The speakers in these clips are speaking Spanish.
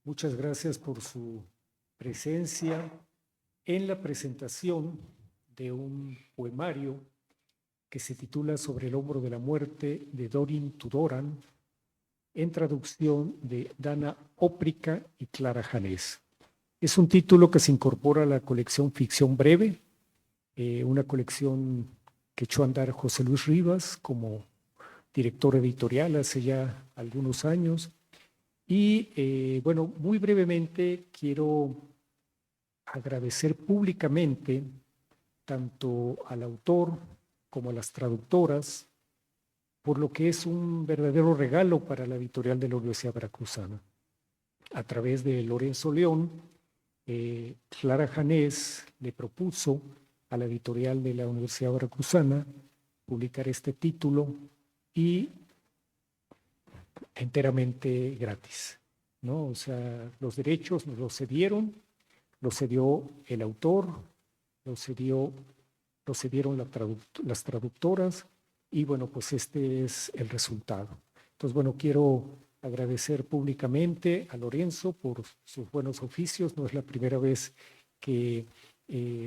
Muchas gracias por su presencia en la presentación de un poemario que se titula Sobre el hombro de la muerte de Dorin Tudoran, en traducción de Dana Óprica y Clara Janés. Es un título que se incorpora a la colección Ficción Breve, una colección que echó a andar José Luis Rivas como director editorial hace ya algunos años. Y bueno, muy brevemente quiero agradecer públicamente tanto al autor como a las traductoras por lo que es un verdadero regalo para la editorial de la Universidad Veracruzana. A través de Lorenzo León, Clara Janés le propuso a la editorial de la Universidad Veracruzana publicar este título y enteramente gratis, ¿no? O sea, los derechos nos los cedieron, los cedió el autor, los cedieron las traductoras y bueno, pues este es el resultado. Entonces, bueno, quiero agradecer públicamente a Lorenzo por sus buenos oficios. No es la primera vez que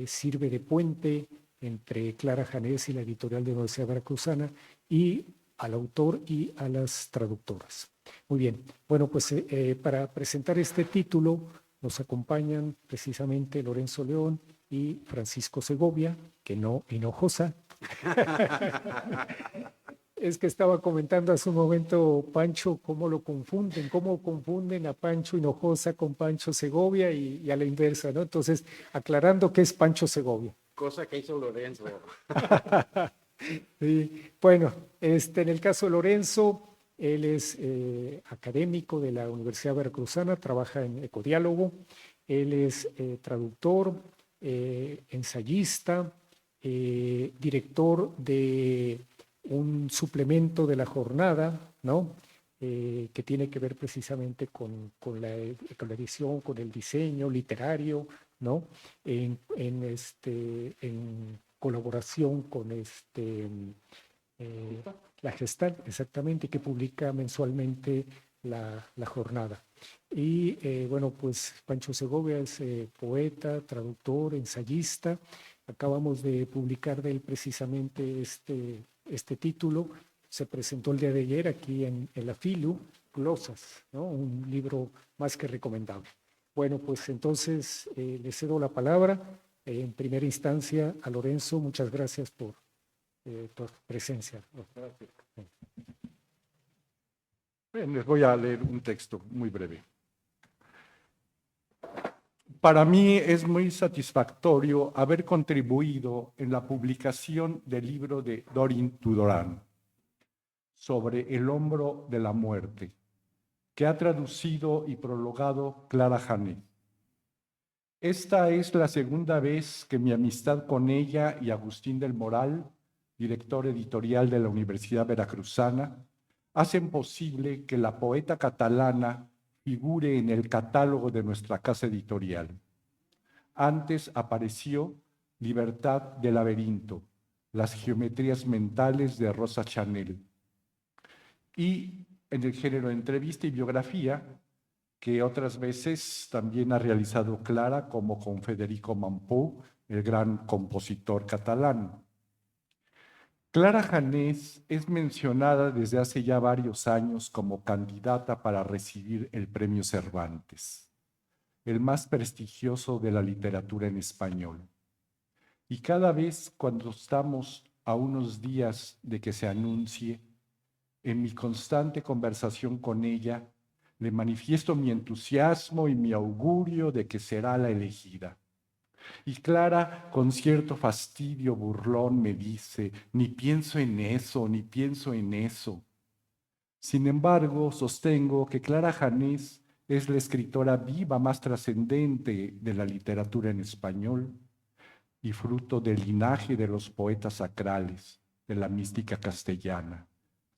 sirve de puente entre Clara Janés y la editorial de la Universidad Veracruzana y al autor y a las traductoras. Muy bien, bueno, pues para presentar este título nos acompañan precisamente Lorenzo León y Francisco Segovia, que no Hinojosa. Es que estaba comentando hace un momento, Pancho, cómo confunden a Pancho Hinojosa con Pancho Segovia y a la inversa, ¿no? Entonces, aclarando que es Pancho Segovia. Cosa que hizo Lorenzo. Sí. Bueno, en el caso de Lorenzo, él es académico de la Universidad Veracruzana, trabaja en Ecodiálogo, él es traductor, ensayista, director de un suplemento de la jornada, ¿no? Que tiene que ver precisamente con la edición, con el diseño literario, ¿no? En colaboración con la Gestal, exactamente, que publica mensualmente la jornada. Y bueno, pues Pancho Segovia es poeta, traductor, ensayista. Acabamos de publicar de él precisamente este título. Se presentó el día de ayer aquí en la FILU, Glosas, ¿no? Un libro más que recomendable. Bueno, pues entonces le cedo la palabra en primera instancia a Lorenzo. Muchas gracias por tu presencia. Bien, les voy a leer un texto muy breve. Para mí es muy satisfactorio haber contribuido en la publicación del libro de Dorin Tudoran sobre el hombro de la muerte, que ha traducido y prologado Clara Janés. Esta es la segunda vez que mi amistad con ella y Agustín del Moral, director editorial de la Universidad Veracruzana, hacen posible que la poeta catalana figure en el catálogo de nuestra casa editorial. Antes apareció Libertad del laberinto, las geometrías mentales de Rosa Chanel. Y en el género de entrevista y biografía, que otras veces también ha realizado Clara, como con Federico Mampou, el gran compositor catalán. Clara Janés es mencionada desde hace ya varios años como candidata para recibir el Premio Cervantes, el más prestigioso de la literatura en español. Y cada vez cuando estamos a unos días de que se anuncie, en mi constante conversación con ella, le manifiesto mi entusiasmo y mi augurio de que será la elegida. Y Clara, con cierto fastidio burlón, me dice, ni pienso en eso, ni pienso en eso. Sin embargo, sostengo que Clara Janés es la escritora viva más trascendente de la literatura en español y fruto del linaje de los poetas sacrales de la mística castellana,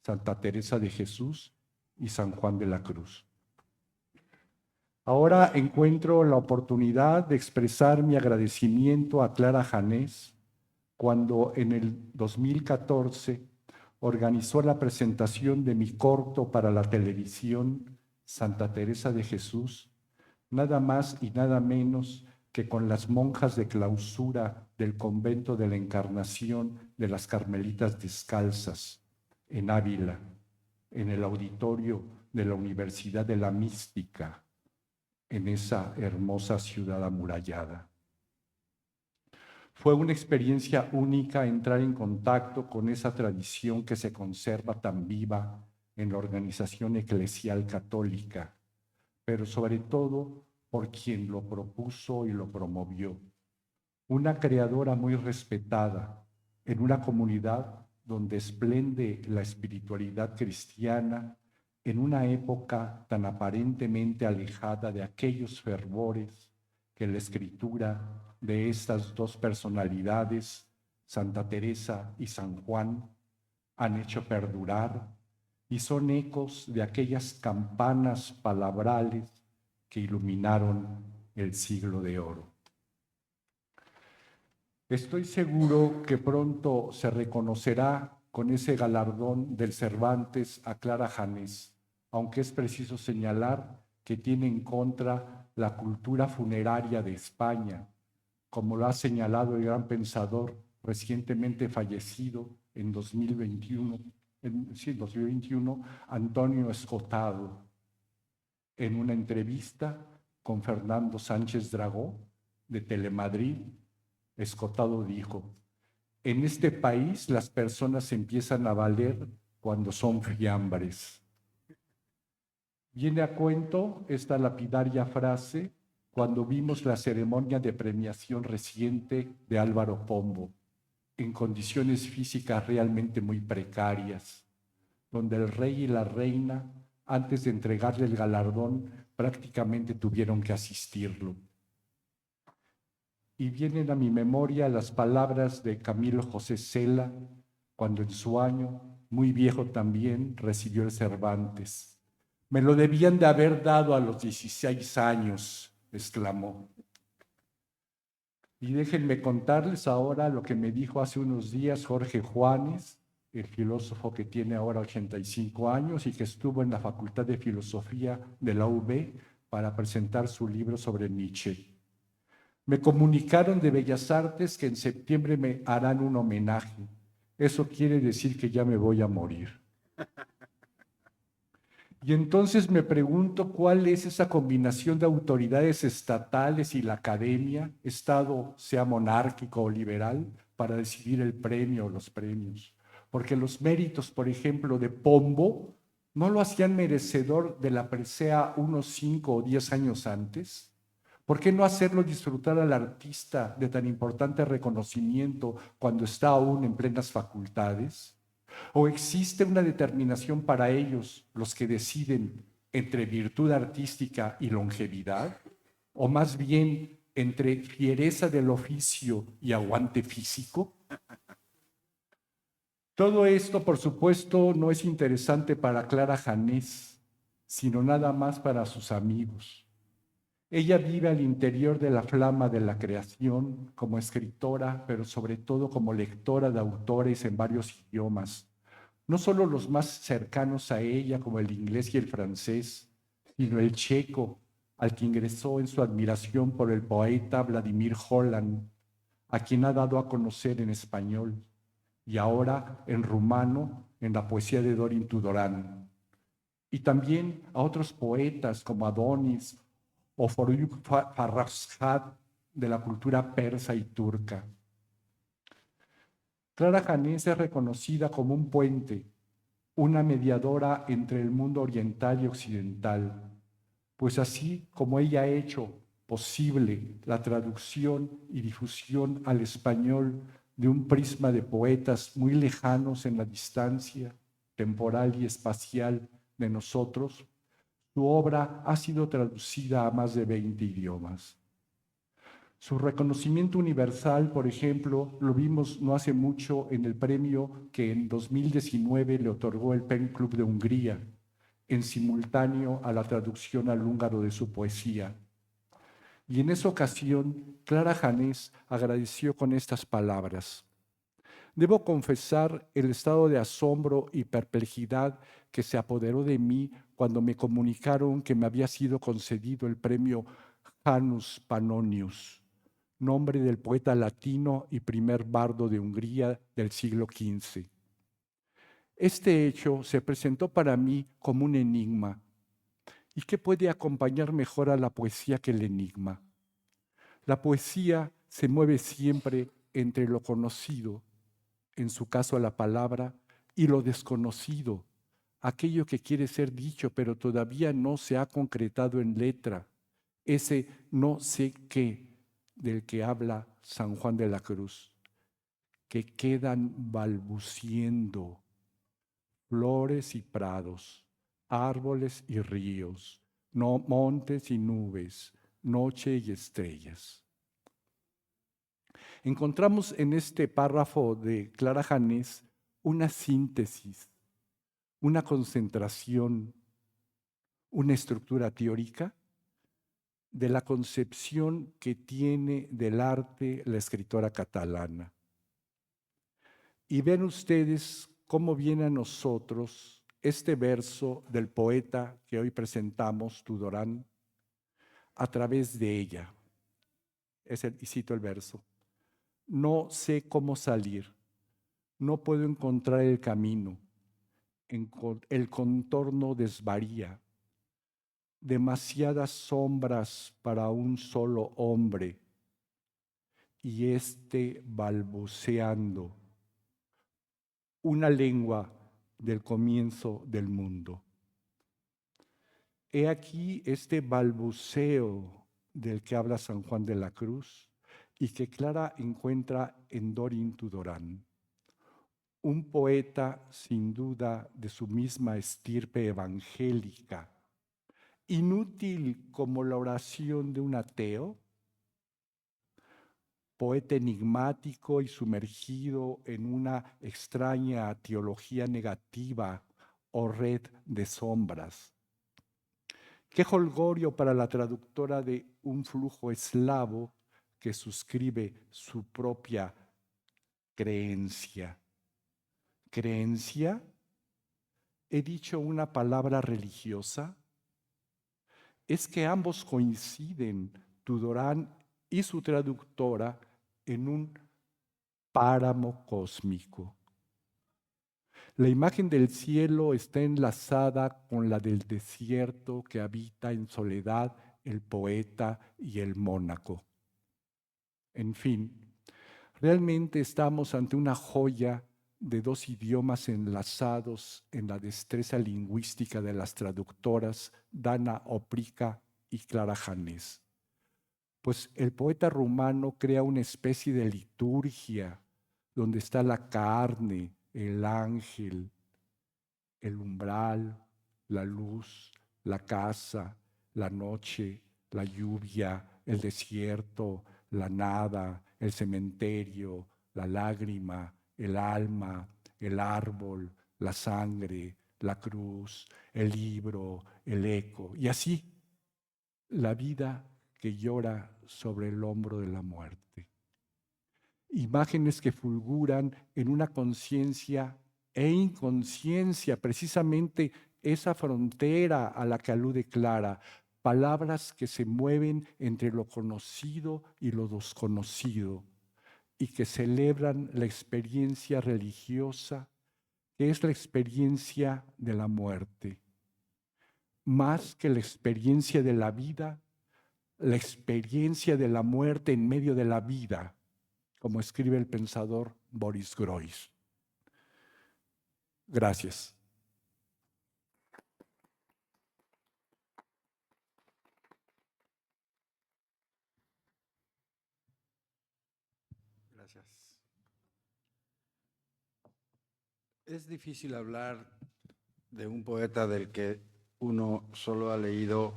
Santa Teresa de Jesús y San Juan de la Cruz. Ahora encuentro la oportunidad de expresar mi agradecimiento a Clara Janés cuando en el 2014 organizó la presentación de mi corto para la televisión Santa Teresa de Jesús nada más y nada menos que con las monjas de clausura del convento de la Encarnación de las Carmelitas Descalzas en Ávila, en el auditorio de la Universidad de la Mística, en esa hermosa ciudad amurallada. Fue una experiencia única entrar en contacto con esa tradición que se conserva tan viva en la organización eclesial católica, pero sobre todo por quien lo propuso y lo promovió. Una creadora muy respetada en una comunidad donde esplende la espiritualidad cristiana en una época tan aparentemente alejada de aquellos fervores que la escritura de estas dos personalidades, Santa Teresa y San Juan, han hecho perdurar y son ecos de aquellas campanas palabrales que iluminaron el siglo de oro. Estoy seguro que pronto se reconocerá con ese galardón del Cervantes a Clara Janés, aunque es preciso señalar que tiene en contra la cultura funeraria de España, como lo ha señalado el gran pensador recientemente fallecido en 2021, Antonio Escotado, en una entrevista con Fernando Sánchez Dragó de Telemadrid. Escotado dijo: en este país las personas empiezan a valer cuando son fiambres. Viene a cuento esta lapidaria frase cuando vimos la ceremonia de premiación reciente de Álvaro Pombo, en condiciones físicas realmente muy precarias, donde el rey y la reina, antes de entregarle el galardón, prácticamente tuvieron que asistirlo. Y vienen a mi memoria las palabras de Camilo José Cela, cuando en su año, muy viejo también, recibió el Cervantes. Me lo debían de haber dado a los 16 años, exclamó. Y déjenme contarles ahora lo que me dijo hace unos días Jorge Juanes, el filósofo que tiene ahora 85 años y que estuvo en la Facultad de Filosofía de la UB para presentar su libro sobre Nietzsche. Me comunicaron de Bellas Artes que en septiembre me harán un homenaje. Eso quiere decir que ya me voy a morir. Y entonces me pregunto cuál es esa combinación de autoridades estatales y la academia, Estado sea monárquico o liberal, para decidir el premio o los premios. Porque los méritos, por ejemplo, de Pombo, no lo hacían merecedor de la presea unos 5 o 10 años antes. ¿Por qué no hacerlo disfrutar al artista de tan importante reconocimiento cuando está aún en plenas facultades? ¿O existe una determinación para ellos, los que deciden, entre virtud artística y longevidad? ¿O más bien entre fiereza del oficio y aguante físico? Todo esto, por supuesto, no es interesante para Clara Janés, sino nada más para sus amigos. Ella vive al interior de la flama de la creación como escritora, pero sobre todo como lectora de autores en varios idiomas. No solo los más cercanos a ella, como el inglés y el francés, sino el checo, al que ingresó en su admiración por el poeta Vladimir Horland, a quien ha dado a conocer en español, y ahora en rumano en la poesía de Dorin Tudorán. Y también a otros poetas como Adonis o Farrukh Farrokhzad de la cultura persa y turca. Clara Janés es reconocida como un puente, una mediadora entre el mundo oriental y occidental, pues así como ella ha hecho posible la traducción y difusión al español de un prisma de poetas muy lejanos en la distancia temporal y espacial de nosotros, su obra ha sido traducida a más de 20 idiomas. Su reconocimiento universal, por ejemplo, lo vimos no hace mucho en el premio que en 2019 le otorgó el Pen Club de Hungría, en simultáneo a la traducción al húngaro de su poesía. Y en esa ocasión, Clara Janés agradeció con estas palabras: debo confesar el estado de asombro y perplejidad que se apoderó de mí cuando me comunicaron que me había sido concedido el premio Janus Pannonius, nombre del poeta latino y primer bardo de Hungría del siglo XV. Este hecho se presentó para mí como un enigma. ¿Y qué puede acompañar mejor a la poesía que el enigma? La poesía se mueve siempre entre lo conocido, en su caso la palabra, y lo desconocido, aquello que quiere ser dicho pero todavía no se ha concretado en letra, ese no sé qué del que habla San Juan de la Cruz, que quedan balbuciendo flores y prados, árboles y ríos, montes y nubes, noche y estrellas. Encontramos en este párrafo de Clara Janés una síntesis, una concentración, una estructura teórica de la concepción que tiene del arte la escritora catalana. Y ven ustedes cómo viene a nosotros este verso del poeta que hoy presentamos, Tudorán, a través de ella. Y cito el verso. No sé cómo salir, no puedo encontrar el camino, el contorno desvaría, demasiadas sombras para un solo hombre, y balbuceando, una lengua del comienzo del mundo. He aquí este balbuceo del que habla San Juan de la Cruz y que Clara encuentra en Dorian Tudorán, un poeta sin duda de su misma estirpe evangélica, inútil como la oración de un ateo, poeta enigmático y sumergido en una extraña teología negativa o red de sombras. Qué jolgorio para la traductora de un flujo eslavo que suscribe su propia creencia. ¿Creencia? ¿He dicho una palabra religiosa? Es que ambos coinciden, Tudorán y su traductora, en un páramo cósmico. La imagen del cielo está enlazada con la del desierto que habita en soledad el poeta y el mónaco. En fin, realmente estamos ante una joya de dos idiomas enlazados en la destreza lingüística de las traductoras Dana Oprica y Clara Janés. Pues el poeta rumano crea una especie de liturgia donde está la carne, el ángel, el umbral, la luz, la casa, la noche, la lluvia, el desierto, la nada, el cementerio, la lágrima, el alma, el árbol, la sangre, la cruz, el libro, el eco, y así la vida que llora sobre el hombro de la muerte. Imágenes que fulguran en una conciencia e inconsciencia, precisamente esa frontera a la que alude Clara, palabras que se mueven entre lo conocido y lo desconocido y que celebran la experiencia religiosa, que es la experiencia de la muerte. Más que la experiencia de la vida, la experiencia de la muerte en medio de la vida, como escribe el pensador Boris Groys. Gracias. Gracias. Es difícil hablar de un poeta del que uno solo ha leído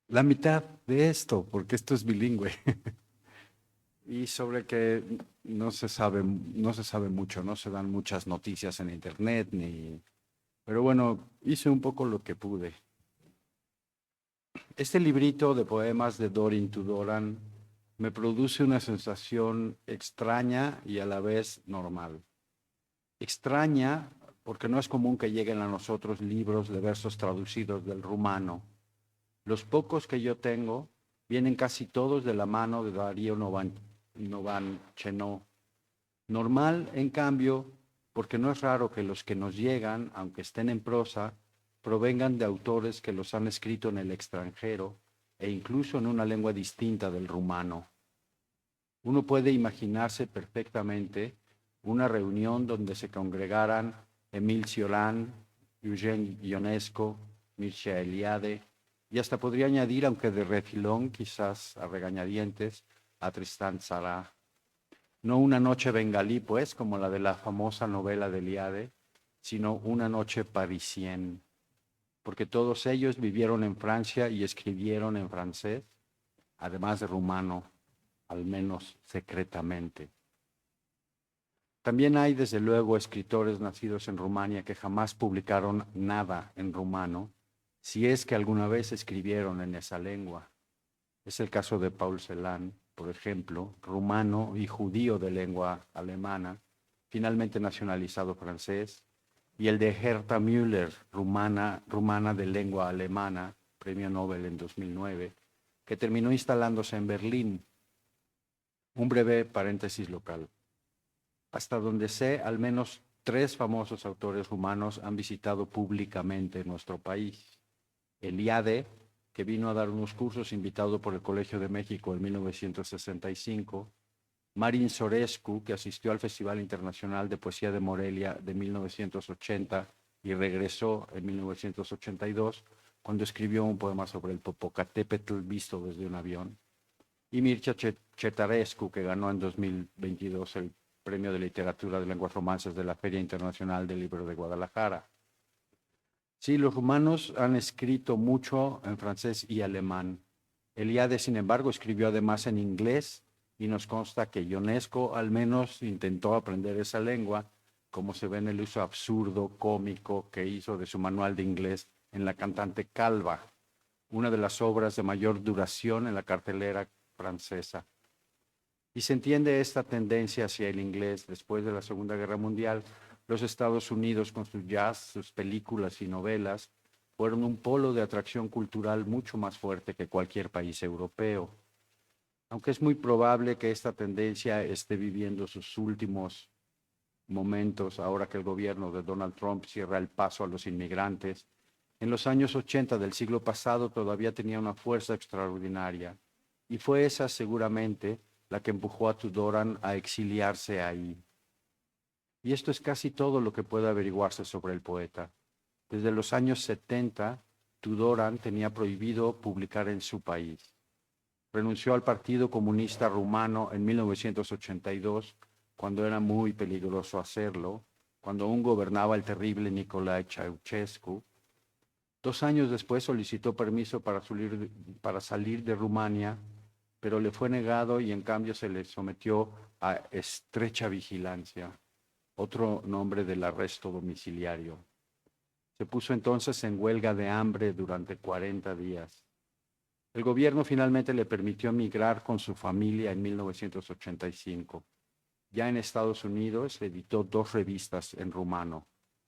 la mitad de esto, porque esto es bilingüe. Y sobre que no se sabe mucho, no se dan muchas noticias en internet, pero bueno, hice un poco lo que pude. Este librito de poemas de Dorian Tudorán me produce una sensación extraña y a la vez normal. Extraña porque no es común que lleguen a nosotros libros de versos traducidos del rumano. Los pocos que yo tengo vienen casi todos de la mano de Darío Novanchenó. Normal, en cambio, porque no es raro que los que nos llegan, aunque estén en prosa, provengan de autores que los han escrito en el extranjero e incluso en una lengua distinta del rumano. Uno puede imaginarse perfectamente una reunión donde se congregaran Émile Cioran, Eugène Ionesco, Mircea Eliade, y hasta podría añadir, aunque de refilón, quizás a regañadientes, a Tristán Tzara. No una noche bengalí, pues, como la de la famosa novela de Eliade, sino una noche parisienne, porque todos ellos vivieron en Francia y escribieron en francés, además de rumano, al menos secretamente. También hay, desde luego, escritores nacidos en Rumania que jamás publicaron nada en rumano, si es que alguna vez escribieron en esa lengua. Es el caso de Paul Celan, por ejemplo, rumano y judío de lengua alemana, finalmente nacionalizado francés, y el de Herta Müller, rumana de lengua alemana, premio Nobel en 2009, que terminó instalándose en Berlín. Un breve paréntesis local. Hasta donde sé, al menos 3 famosos autores rumanos han visitado públicamente nuestro país. Eliade, que vino a dar unos cursos invitado por el Colegio de México en 1965, Marin Sorescu, que asistió al Festival Internacional de Poesía de Morelia de 1980 y regresó en 1982, cuando escribió un poema sobre el Popocatépetl visto desde un avión, y Mircea Cetarescu, que ganó en 2022 el Premio de Literatura de Lenguas Romances de la Feria Internacional del Libro de Guadalajara. Sí, los rumanos han escrito mucho en francés y alemán. Eliade, sin embargo, escribió además en inglés y nos consta que Ionesco al menos intentó aprender esa lengua, como se ve en el uso absurdo, cómico que hizo de su manual de inglés en La cantante calva, una de las obras de mayor duración en la cartelera francesa. Y se entiende esta tendencia hacia el inglés después de la Segunda Guerra Mundial. Los Estados Unidos, con su jazz, sus películas y novelas, fueron un polo de atracción cultural mucho más fuerte que cualquier país europeo. Aunque es muy probable que esta tendencia esté viviendo sus últimos momentos ahora que el gobierno de Donald Trump cierra el paso a los inmigrantes, en los años 80 del siglo pasado todavía tenía una fuerza extraordinaria, y fue esa seguramente la que empujó a Tudoran a exiliarse ahí. Y esto es casi todo lo que puede averiguarse sobre el poeta. Desde los años 70, Tudoran tenía prohibido publicar en su país. Renunció al Partido Comunista Rumano en 1982, cuando era muy peligroso hacerlo, cuando aún gobernaba el terrible Nicolae Ceausescu. 2 años después solicitó permiso para salir de Rumania, pero le fue negado y en cambio se le sometió a estrecha vigilancia, otro nombre del arresto domiciliario. Se puso entonces en huelga de hambre durante 40 días. El gobierno finalmente le permitió emigrar con su familia en 1985. Ya en Estados Unidos editó 2 revistas en rumano,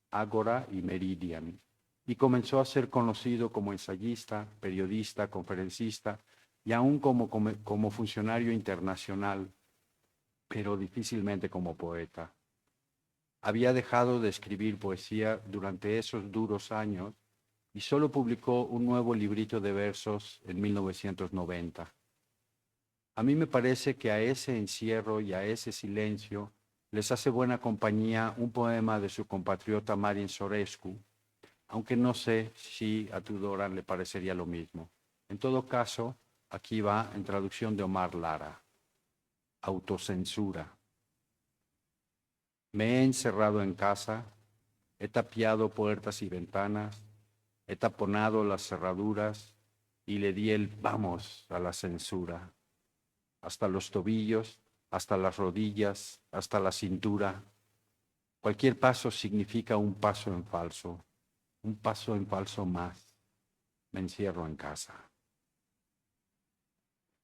Ágora y Meridian, y comenzó a ser conocido como ensayista, periodista, conferencista y aún como funcionario internacional, pero difícilmente como poeta. Había dejado de escribir poesía durante esos duros años y solo publicó un nuevo librito de versos en 1990. A mí me parece que a ese encierro y a ese silencio les hace buena compañía un poema de su compatriota Marin Sorescu, aunque no sé si a Tudoran le parecería lo mismo. En todo caso, aquí va en traducción de Omar Lara. Autocensura. Me he encerrado en casa, he tapiado puertas y ventanas, he taponado las cerraduras y le di el vamos a la censura. Hasta los tobillos, hasta las rodillas, hasta la cintura. Cualquier paso significa un paso en falso más. Me encierro en casa.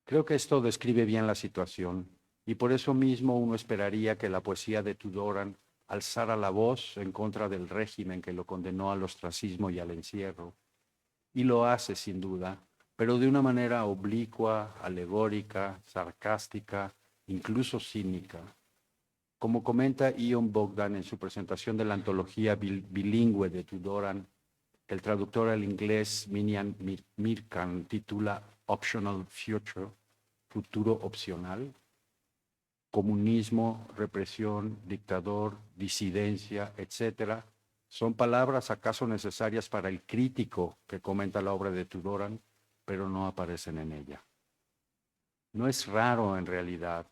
Creo que esto describe bien la situación y por eso mismo uno esperaría que la poesía de Tudoran alzara la voz en contra del régimen que lo condenó al ostracismo y al encierro. Y lo hace sin duda, pero de una manera oblicua, alegórica, sarcástica, incluso cínica. Como comenta Ion Bogdan en su presentación de la antología bilingüe de Tudoran, el traductor al inglés Minian Mirkan titula Optional Future, futuro opcional, comunismo, represión, dictador, disidencia, etc., son palabras acaso necesarias para el crítico que comenta la obra de Tudoran, pero no aparecen en ella. No es raro en realidad.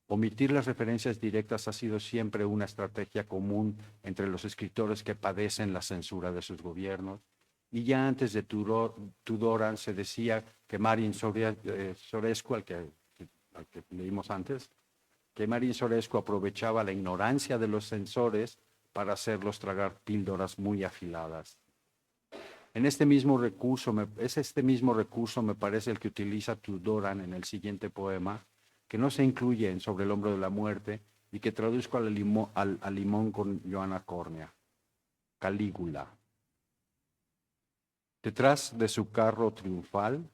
Omitir las referencias directas ha sido siempre una estrategia común entre los escritores que padecen la censura de sus gobiernos. Y ya antes de Tudoran se decía que Marin Sorescu, al que leímos antes, que Marin Sorescu aprovechaba la ignorancia de los censores para hacerlos tragar píldoras muy afiladas. Es este mismo recurso, me parece, el que utiliza Tudoran en el siguiente poema, que no se incluye en Sobre el hombro de la muerte y que traduzco al limón con Johanna Córnea. Calígula. Detrás de su carro triunfal,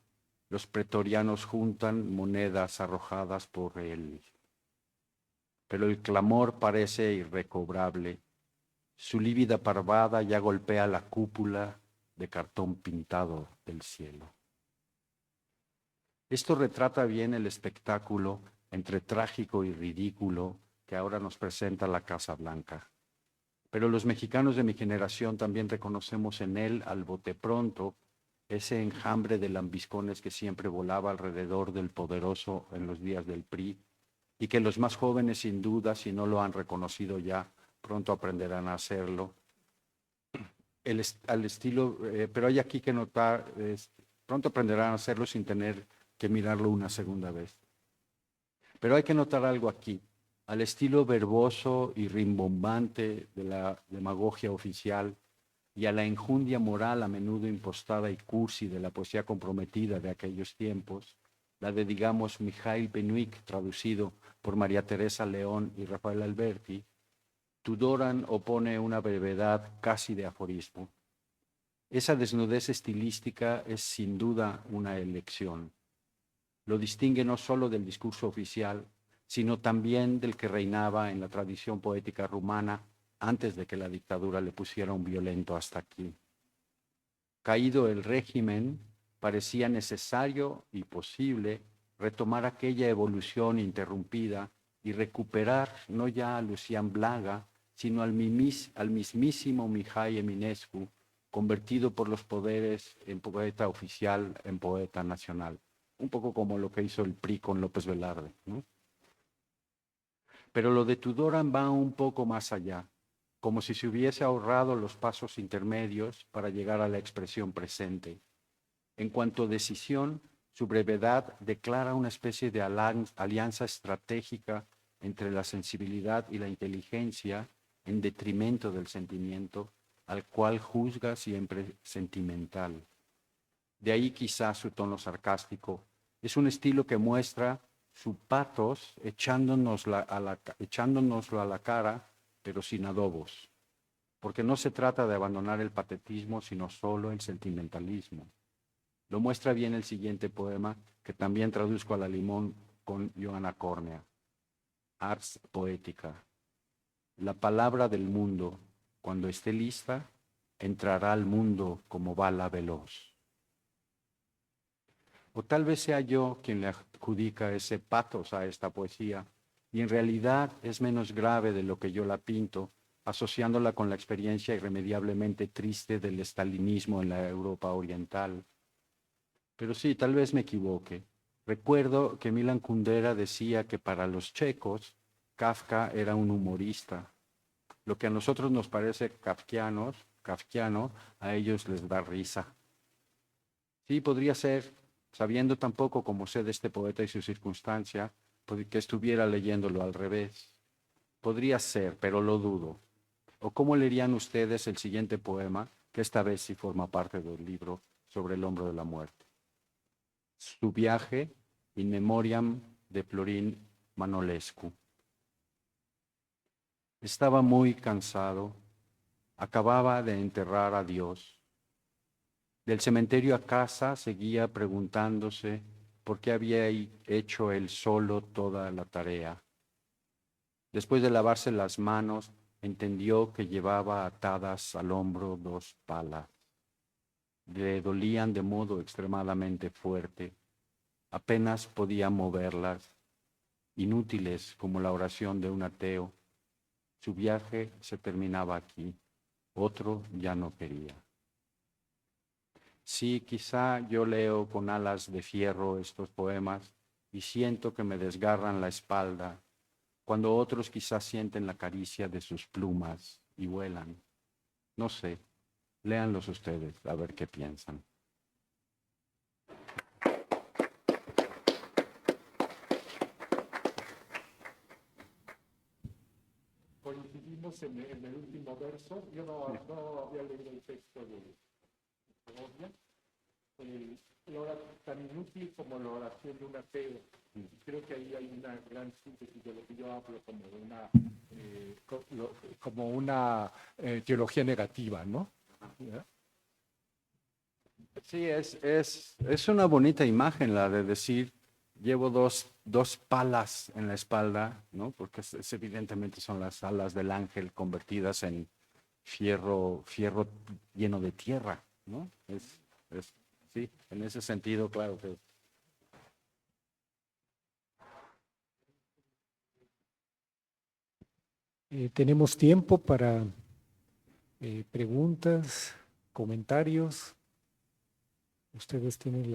los pretorianos juntan monedas arrojadas por él. Pero el clamor parece irrecobrable. Su lívida parvada ya golpea la cúpula de cartón pintado del cielo. Esto retrata bien el espectáculo entre trágico y ridículo que ahora nos presenta la Casa Blanca. Pero los mexicanos de mi generación también reconocemos en él al bote pronto ese enjambre de lambiscones que siempre volaba alrededor del poderoso en los días del PRI y que los más jóvenes, sin duda, si no lo han reconocido ya, pronto aprenderán a hacerlo. Pero hay aquí que notar, pronto aprenderán a hacerlo sin tener que mirarlo una segunda vez. Pero hay que notar algo aquí, al estilo verboso y rimbombante de la demagogia oficial y a la enjundia moral a menudo impostada y cursi de la poesía comprometida de aquellos tiempos, la de, digamos, Mikhail Benuik, traducido por María Teresa León y Rafael Alberti, Tudoran opone una brevedad casi de aforismo. Esa desnudez estilística es sin duda una elección. Lo distingue no solo del discurso oficial, sino también del que reinaba en la tradición poética rumana antes de que la dictadura le pusiera un violento hasta aquí. Caído el régimen, parecía necesario y posible retomar aquella evolución interrumpida y recuperar no ya a Lucian Blaga, sino al mismísimo Mihai Eminescu, convertido por los poderes en poeta oficial, en poeta nacional. Un poco como lo que hizo el PRI con López Velarde, ¿no? Pero lo de Tudoran va un poco más allá, como si se hubiese ahorrado los pasos intermedios para llegar a la expresión presente. En cuanto a decisión, su brevedad declara una especie de alianza estratégica entre la sensibilidad y la inteligencia en detrimento del sentimiento, al cual juzga siempre sentimental. De ahí quizás su tono sarcástico. Es un estilo que muestra su pathos echándonoslo a la cara, pero sin adobos. Porque no se trata de abandonar el patetismo, sino solo el sentimentalismo. Lo muestra bien el siguiente poema, que también traduzco a la limón con Johanna Córnea. Ars Poética. La palabra del mundo, cuando esté lista, entrará al mundo como bala veloz. O tal vez sea yo quien le adjudica ese pathos a esta poesía, y en realidad es menos grave de lo que yo la pinto, asociándola con la experiencia irremediablemente triste del estalinismo en la Europa oriental. Pero sí, tal vez me equivoque. Recuerdo que Milan Kundera decía que para los checos, Kafka era un humorista. Lo que a nosotros nos parece kafkiano, a ellos les da risa. Sí, podría ser, sabiendo tampoco cómo sé de este poeta y su circunstancia, que estuviera leyéndolo al revés. Podría ser, pero lo dudo. ¿O cómo leerían ustedes el siguiente poema, que esta vez sí forma parte del libro Sobre el hombro de la muerte? Su viaje, in memoriam de Florin Manolescu. Estaba muy cansado. Acababa de enterrar a Dios. Del cementerio a casa seguía preguntándose por qué había hecho él solo toda la tarea. Después de lavarse las manos, entendió que llevaba atadas al hombro 2 palas. Le dolían de modo extremadamente fuerte. Apenas podía moverlas, inútiles como la oración de un ateo. Su viaje se terminaba aquí. Otro ya no quería. Sí, quizá yo leo con alas de fierro estos poemas y siento que me desgarran la espalda, cuando otros quizás sienten la caricia de sus plumas y vuelan. No sé, léanlos ustedes, a ver qué piensan. Coincidimos en el último verso. Yo no había leído el texto de Segovia. Tan inútil como la oración de un ateo. Creo que ahí hay una gran síntesis de lo que yo hablo como una teología negativa, ¿no? ¿Ya? Sí, es una bonita imagen la de decir, llevo dos palas en la espalda, ¿no? Porque evidentemente son las alas del ángel convertidas en fierro lleno de tierra, ¿no? Sí, en ese sentido, claro que... Tenemos tiempo para preguntas, comentarios. Ustedes tienen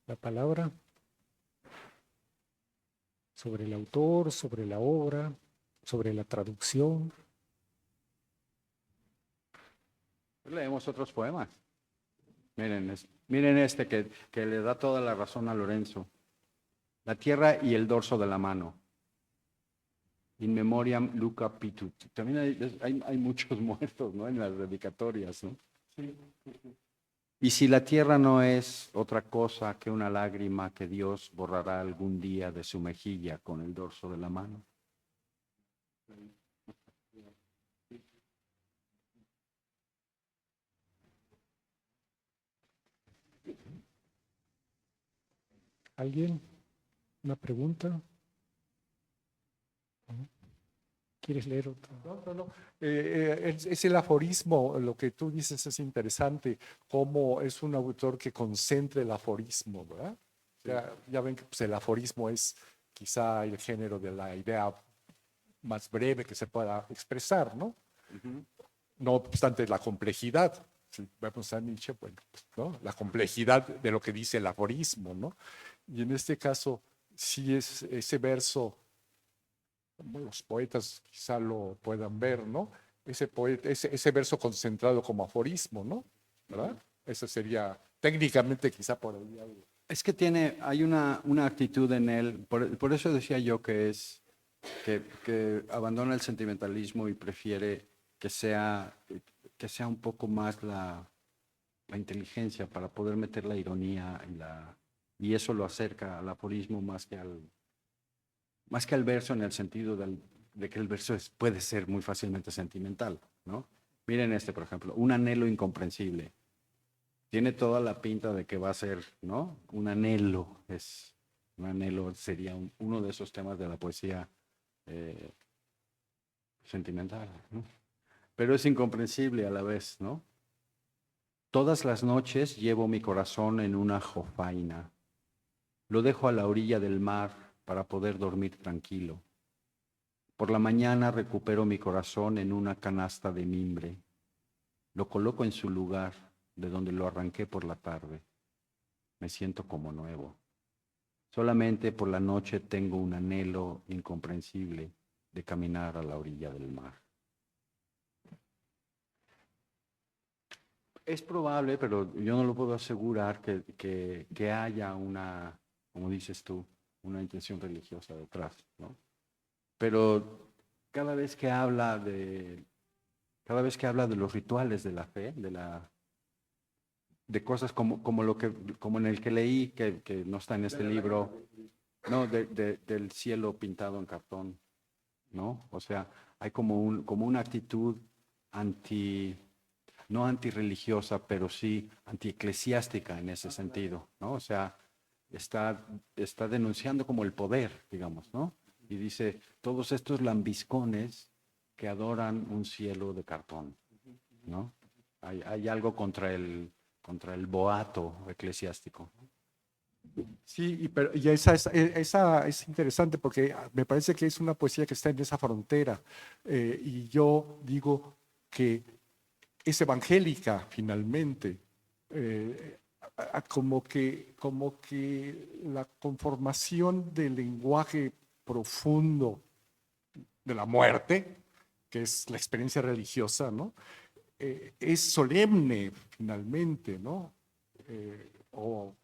la palabra sobre el autor, sobre la obra, sobre la traducción. Leemos otros poemas. Miren este que le da toda la razón a Lorenzo. La tierra y el dorso de la mano. In memoriam Luca Pitut. También hay muchos muertos, ¿no? En las dedicatorias, ¿no? Sí. Y si la tierra no es otra cosa que una lágrima que Dios borrará algún día de su mejilla con el dorso de la mano. ¿Alguien? ¿Una pregunta? ¿Quieres leer otro? No. Es el aforismo, lo que tú dices es interesante, cómo es un autor que concentra el aforismo, ¿verdad? Sí. Ya ven que pues, el aforismo es quizá el género de la idea más breve que se pueda expresar, ¿no? No obstante la complejidad, si vemos a Nietzsche, bueno, ¿no? La complejidad de lo que dice el aforismo, ¿no? Y en este caso, sí es ese verso, los poetas quizá lo puedan ver, ¿no? Ese verso concentrado como aforismo, ¿no? ¿Verdad? Eso sería técnicamente quizá por ahí algo. Es que hay una actitud en él, por eso decía yo que abandona el sentimentalismo y prefiere que sea un poco más la inteligencia para poder meter la ironía y eso lo acerca al aforismo más que al verso, en el sentido de que el verso puede ser muy fácilmente sentimental, ¿no? Miren este, por ejemplo, un anhelo incomprensible. Tiene toda la pinta de que va a ser, ¿no? Un anhelo sería uno de esos temas de la poesía sentimental, ¿no? Pero es incomprensible a la vez, ¿no? Todas las noches llevo mi corazón en una jofaina. Lo dejo a la orilla del mar para poder dormir tranquilo. Por la mañana recupero mi corazón en una canasta de mimbre. Lo coloco en su lugar, de donde lo arranqué por la tarde. Me siento como nuevo. Solamente por la noche tengo un anhelo incomprensible de caminar a la orilla del mar. Es probable, pero yo no lo puedo asegurar, que haya una, como dices tú, una intención religiosa detrás, ¿no? Pero cada vez que habla de los rituales de la fe, de cosas como en el que leí, que no está en este libro, no, del cielo pintado en cartón, ¿no? O sea, hay como una actitud no antirreligiosa, pero sí antieclesiástica en ese sentido, ¿no? O sea, está denunciando como el poder, digamos, ¿no? Y dice, todos estos lambiscones que adoran un cielo de cartón, ¿no? Hay algo contra el boato eclesiástico. Sí, y esa es interesante porque me parece que es una poesía que está en esa frontera. Y yo digo que es evangélica finalmente. Como que la conformación del lenguaje profundo de la muerte, que es la experiencia religiosa, ¿no? Es solemne finalmente, ¿no? O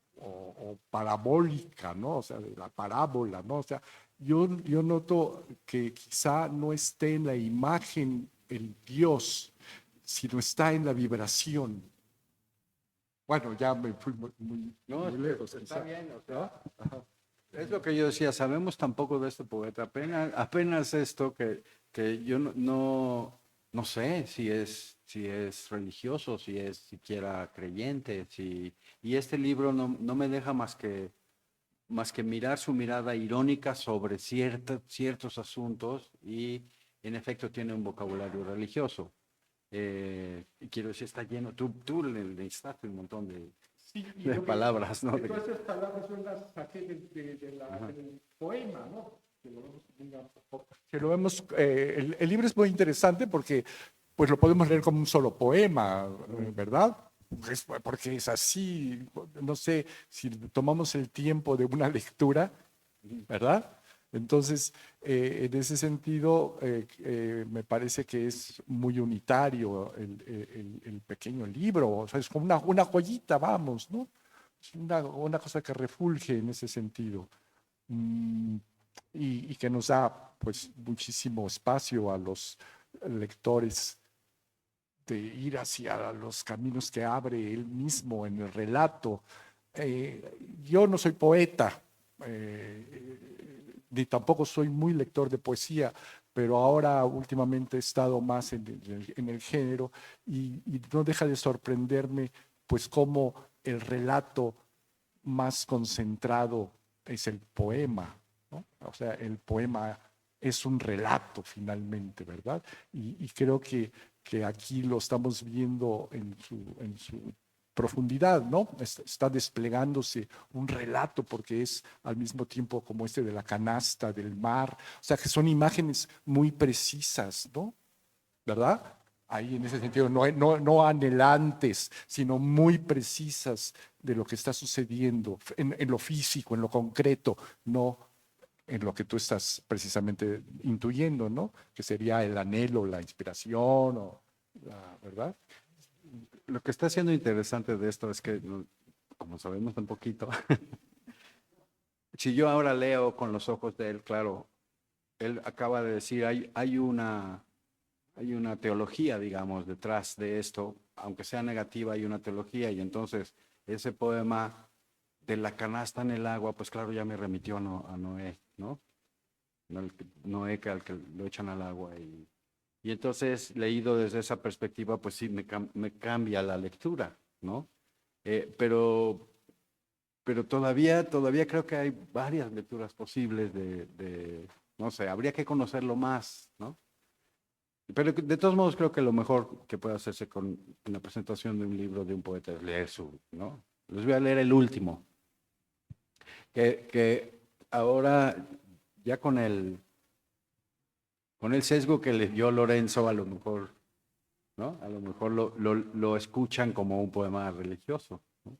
parabólica, ¿no? O sea, de la parábola, ¿no? O sea, yo noto que quizá no esté en la imagen el Dios, sino está en la vibración. Bueno, ya me fui muy lejos. Está Quizá, bien, o sea, ¿no? Ajá. es lo que yo decía, sabemos tan poco de este poeta, apenas esto que yo no sé si es religioso, si es siquiera creyente, y este libro no me deja más que mirar su mirada irónica sobre ciertos asuntos y en efecto tiene un vocabulario religioso. Y quiero decir, está lleno, tú le necesitaste un montón Sí, de palabras, ¿no? todas esas palabras son las saqué del poema, ¿no? Que lo vemos, el libro es muy interesante porque pues lo podemos leer como un solo poema, ¿verdad? Porque es así, no sé, si tomamos el tiempo de una lectura, ¿verdad? Entonces, en ese sentido, me parece que es muy unitario el pequeño libro, o sea, es como una joyita, vamos, ¿no? Es una cosa que refulge en ese sentido. Mm, y que nos da, pues, muchísimo espacio a los lectores de ir hacia los caminos que abre él mismo en el relato. Yo no soy poeta, ni tampoco soy muy lector de poesía, pero ahora últimamente he estado más en el género y no deja de sorprenderme pues cómo el relato más concentrado es el poema, ¿no? O sea, el poema es un relato finalmente, ¿verdad? Y creo que aquí lo estamos viendo en su profundidad, ¿no? Está desplegándose un relato porque es al mismo tiempo como este de la canasta, del mar, o sea que son imágenes muy precisas, ¿no? ¿Verdad? Ahí en ese sentido, no anhelantes, sino muy precisas de lo que está sucediendo en lo físico, en lo concreto, no en lo que tú estás precisamente intuyendo, ¿no? Que sería el anhelo, la inspiración, ¿verdad? Lo que está siendo interesante de esto es que, como sabemos tan poquito, si yo ahora leo con los ojos de él, claro, él acaba de decir, hay una teología, digamos, detrás de esto, aunque sea negativa, hay una teología, y entonces ese poema de la canasta en el agua, pues claro, ya me remitió a Noé, ¿no? Noé que al que lo echan al agua. Y entonces, leído desde esa perspectiva, pues sí, me cambia la lectura, ¿no? Pero todavía creo que hay varias lecturas posibles no sé, habría que conocerlo más, ¿no? Pero de todos modos creo que lo mejor que puede hacerse con la presentación de un libro de un poeta es leer ¿no? Les voy a leer el último, que ahora ya con el sesgo que le dio Lorenzo, a lo mejor, ¿no? A lo mejor lo escuchan como un poema religioso, ¿no?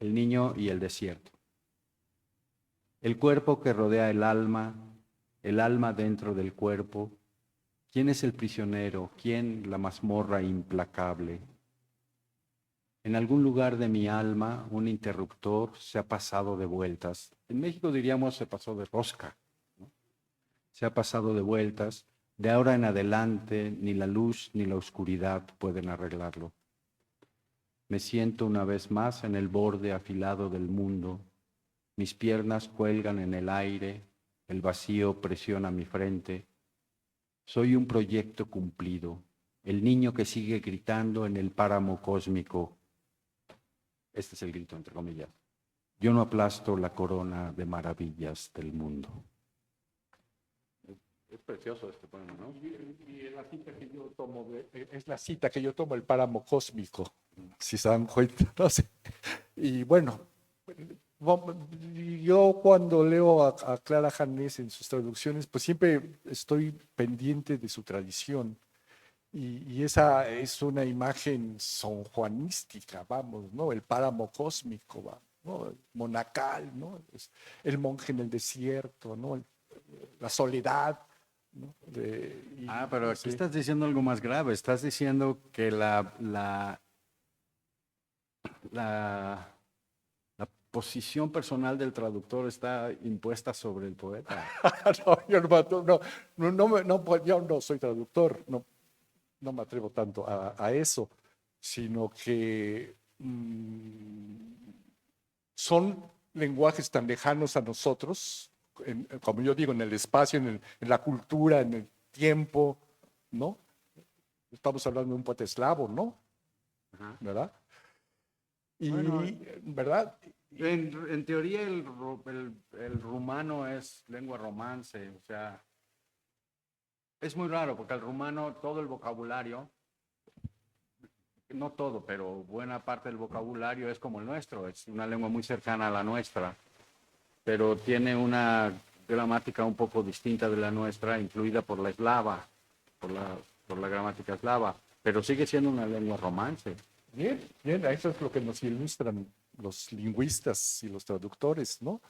El niño y el desierto. El cuerpo que rodea el alma dentro del cuerpo. ¿Quién es el prisionero? ¿Quién la mazmorra implacable? En algún lugar de mi alma, un interruptor se ha pasado de vueltas. En México diríamos se pasó de rosca, ¿no? Se ha pasado de vueltas. De ahora en adelante, ni la luz ni la oscuridad pueden arreglarlo. Me siento una vez más en el borde afilado del mundo. Mis piernas cuelgan en el aire, el vacío presiona mi frente. Soy un proyecto cumplido, el niño que sigue gritando en el páramo cósmico. Este es el grito, entre comillas. Yo no aplasto la corona de maravillas del mundo. Es precioso este poema, ¿no? Y la cita que yo tomo es la cita que yo tomo, el páramo cósmico, si se dan cuenta, no sé. Y bueno, yo cuando leo a Clara Janés en sus traducciones, pues siempre estoy pendiente de su tradición. Y esa es una imagen sonjuanística, vamos, ¿no? El páramo cósmico, va, ¿no? El monacal, ¿no? El monje en el desierto, ¿no? La soledad, ¿no? Pero aquí sí. estás diciendo algo más grave. Estás diciendo que la posición personal del traductor está impuesta sobre el poeta. No, yo yo no soy traductor, no me atrevo tanto a eso, sino que son lenguajes tan lejanos a nosotros, como yo digo, en el espacio, en la cultura, en el tiempo, ¿no? Estamos hablando de un poeta eslavo, ¿no? Ajá. ¿Verdad? Y, Bueno, ¿verdad? en teoría el rumano es lengua romance, o sea, es muy raro porque el rumano, todo el vocabulario, no todo, pero buena parte del vocabulario es como el nuestro, es una lengua muy cercana a la nuestra, pero tiene una gramática un poco distinta de la nuestra, influida por la eslava, por la gramática eslava, pero sigue siendo una lengua romance. Bien, eso es lo que nos ilustran los lingüistas y los traductores, ¿no?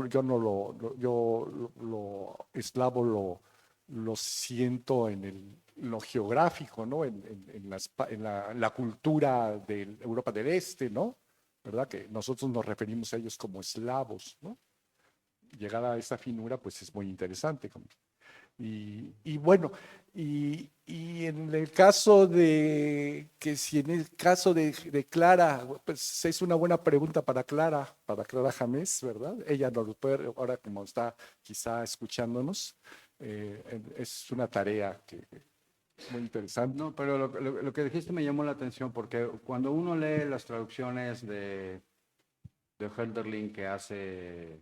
Yo no lo eslavo lo siento en lo geográfico, ¿no? En la cultura de Europa del Este, ¿no? ¿Verdad? Que nosotros nos referimos a ellos como eslavos, ¿no? Llegar a esa finura, pues es muy interesante. Y bueno, y en el caso si en el caso de Clara, pues es una buena pregunta para Clara Jamés, ¿verdad? Ella nos lo puede, ahora como está quizá escuchándonos, es una tarea que muy interesante. No, pero lo que dijiste me llamó la atención porque cuando uno lee las traducciones de Hölderlin que hace,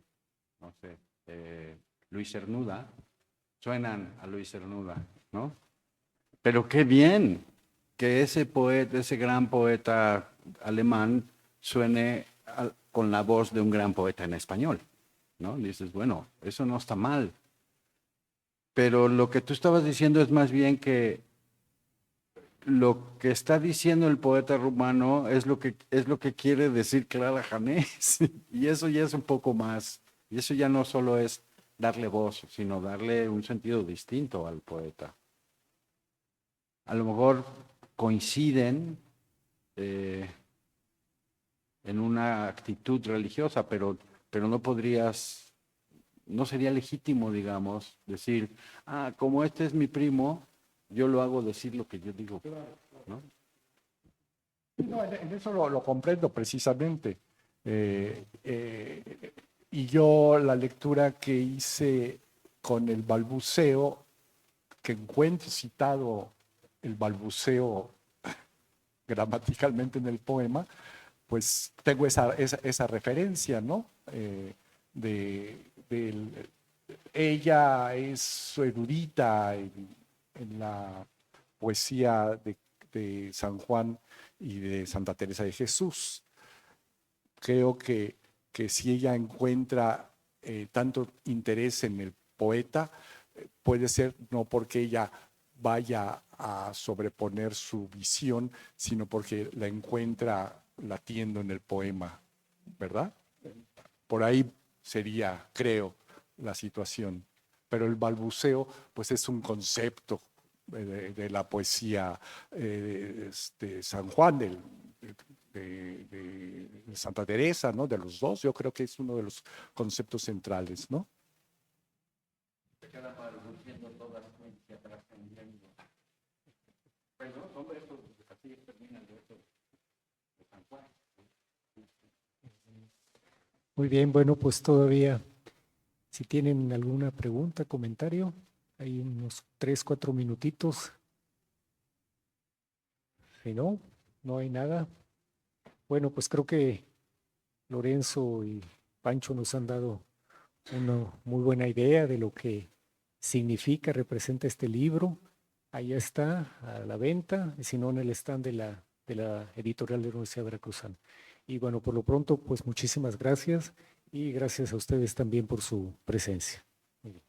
no sé, Luis Cernuda, suenan a Luis Cernuda, ¿no? Pero qué bien que ese poeta, ese gran poeta alemán suene con la voz de un gran poeta en español, ¿no? Dices, bueno, eso no está mal. Pero lo que tú estabas diciendo es más bien que lo que está diciendo el poeta rumano es lo que quiere decir Clara Janés. Y eso ya es un poco más. Y eso ya no solo es darle voz, sino darle un sentido distinto al poeta. A lo mejor coinciden en una actitud religiosa, pero no sería legítimo, digamos, decir, como este es mi primo, yo lo hago decir lo que yo digo, ¿no? No, en eso lo comprendo precisamente. Y yo la lectura que hice con el balbuceo, que encuentro citado el balbuceo gramaticalmente en el poema, pues tengo esa referencia, ¿no? Ella es erudita en la poesía de San Juan y de Santa Teresa de Jesús. Creo que si ella encuentra tanto interés en el poeta, puede ser no porque ella vaya a sobreponer su visión, sino porque la encuentra latiendo en el poema, ¿verdad? Por ahí sería, creo, la situación. Pero el balbuceo, pues es un concepto de la poesía de San Juan, de Santa Teresa, ¿no? De los dos, yo creo que es uno de los conceptos centrales, ¿no? Muy bien, bueno, pues todavía, si tienen alguna pregunta, comentario. Hay unos 3, 4 minutitos. Si no, no hay nada. Bueno, pues creo que Lorenzo y Pancho nos han dado una muy buena idea de lo que significa, representa este libro. Ahí está a la venta, y si no en el stand de la editorial de la Universidad Veracruzana. Y bueno, por lo pronto, pues muchísimas gracias y gracias a ustedes también por su presencia. Muy bien.